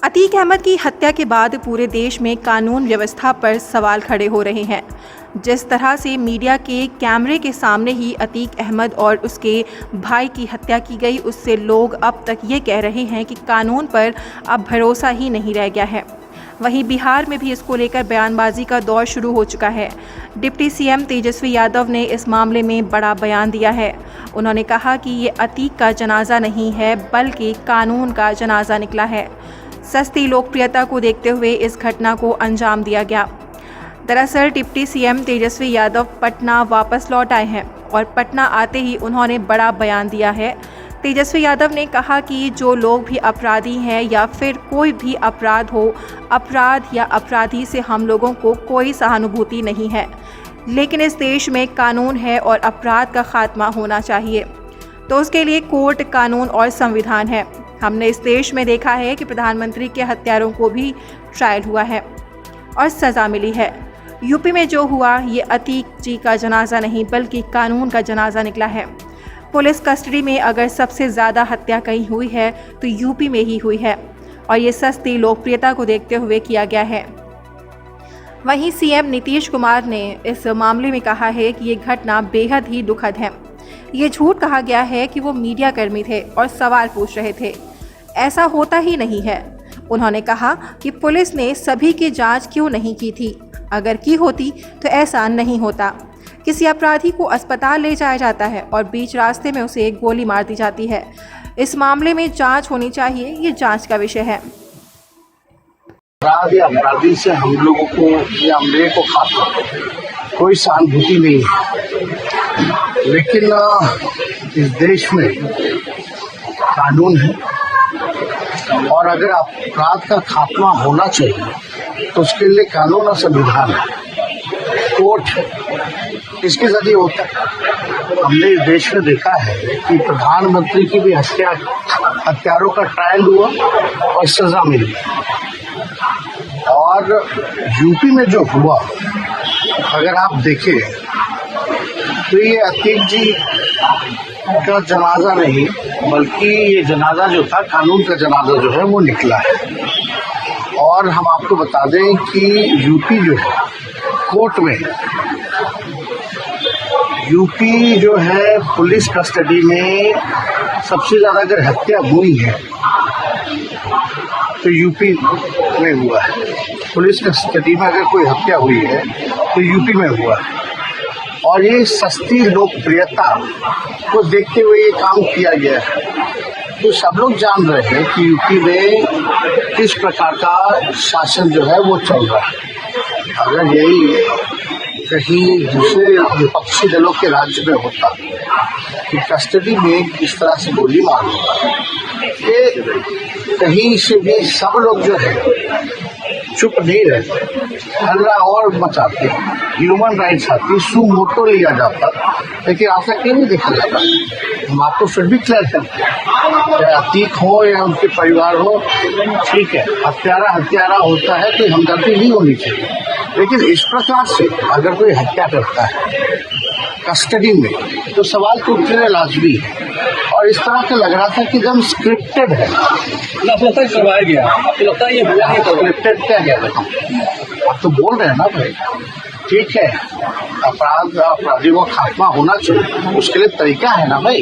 अतीक अहमद की हत्या के बाद पूरे देश में कानून व्यवस्था पर सवाल खड़े हो रहे हैं। जिस तरह से मीडिया के कैमरे के सामने ही अतीक अहमद और उसके भाई की हत्या की गई, उससे लोग अब तक ये कह रहे हैं कि कानून पर अब भरोसा ही नहीं रह गया है। वहीं बिहार में भी इसको लेकर बयानबाजी का दौर शुरू हो चुका है। डिप्टी सीएम तेजस्वी यादव ने इस मामले में बड़ा बयान दिया है। उन्होंने कहा कि ये अतीक का जनाजा नहीं है, बल्कि कानून का जनाजा निकला है। सस्ती लोकप्रियता को देखते हुए इस घटना को अंजाम दिया गया। दरअसल डिप्टी सीएम तेजस्वी यादव पटना वापस लौट आए हैं और पटना आते ही उन्होंने बड़ा बयान दिया है। तेजस्वी यादव ने कहा कि जो लोग भी अपराधी हैं या फिर कोई भी अपराध हो, अपराध या अपराधी से हम लोगों को कोई सहानुभूति नहीं है, लेकिन इस देश में कानून है और अपराध का खात्मा होना चाहिए। तो उसके लिए कोर्ट, कानून और संविधान है। हमने इस देश में देखा है कि प्रधानमंत्री के हत्यारों को भी ट्रायल हुआ है और सज़ा मिली है। यूपी में जो हुआ ये अतीक जी का जनाजा नहीं, बल्कि कानून का जनाजा निकला है। पुलिस कस्टडी में अगर सबसे ज़्यादा हत्या कहीं हुई है तो यूपी में ही हुई है और ये सस्ती लोकप्रियता को देखते हुए किया गया है। वहीं सीएम नीतीश कुमार ने इस मामले में कहा है कि ये घटना बेहद ही दुखद है। ये झूठ कहा गया है कि वो मीडिया कर्मी थे और सवाल पूछ रहे थे। ऐसा होता ही नहीं है। उन्होंने कहा कि पुलिस ने सभी की जांच क्यों नहीं की थी। अगर की होती तो ऐसा नहीं होता। किसी अपराधी को अस्पताल ले जाया जाता है और बीच रास्ते में उसे एक गोली मार दी जाती है। इस मामले में जांच होनी चाहिए, ये जांच का विषय है। अपराधी से हम लोगों को या मेरे को खास कोई सहानुभूति नहीं है, लेकिन इस देश में कानून है और अगर अपराध का खात्मा होना चाहिए तो उसके लिए कानून और संविधान है, कोर्ट है, इसके जरिए होता है। हमने इस देश में देखा है कि प्रधानमंत्री की भी हत्यारों का ट्रायल हुआ और सजा मिली। और यूपी में जो हुआ, अगर आप देखें तो ये अतीक जी का जनाजा नहीं, बल्कि ये जनाजा जो था, कानून का जनाजा जो है वो निकला है। और हम आपको बता दें कि यूपी जो है कोर्ट में, यूपी जो है पुलिस कस्टडी में सबसे ज्यादा अगर हत्या हुई है तो यूपी में हुआ है। पुलिस कस्टडी में अगर कोई हत्या हुई है तो यूपी में हुआ है। और ये सस्ती लोकप्रियता को देखते हुए ये काम किया गया है। तो सब लोग जान रहे हैं कि यूपी में किस प्रकार का शासन जो है वो चल रहा है। अगर यही कहीं दूसरे विपक्षी दलों के राज्य में होता कि कस्टडी में किस तरह से गोली मारना, ये कहीं से भी सब लोग जो है चुप नहीं रहते, हल्ला और मचाते, ह्यूमन राइट्स आती, सुमोटो लिया जाता, लेकिन ऐसा क्यों नहीं देखा जाता। हम आपको फिर भी क्लियर करते हैं, चाहे अतीक हो या उनके परिवार हो, ठीक है, हत्यारा होता है तो हमदर्दी नहीं होनी चाहिए, लेकिन इस प्रकार से अगर कोई हत्या करता है कस्टडी में तो सवाल तो उठने लाजमी है। और इस तरह का लग रहा था कि एकदम स्क्रिप्टेड है, लगता है करवाया गया। आपको लगता है ये स्क्रिप्टेड क्या गया? आप तो बोल रहे हैं ना भाई, ठीक है, अपराधी को खात्मा होना चाहिए, उसके लिए तरीका है ना भाई।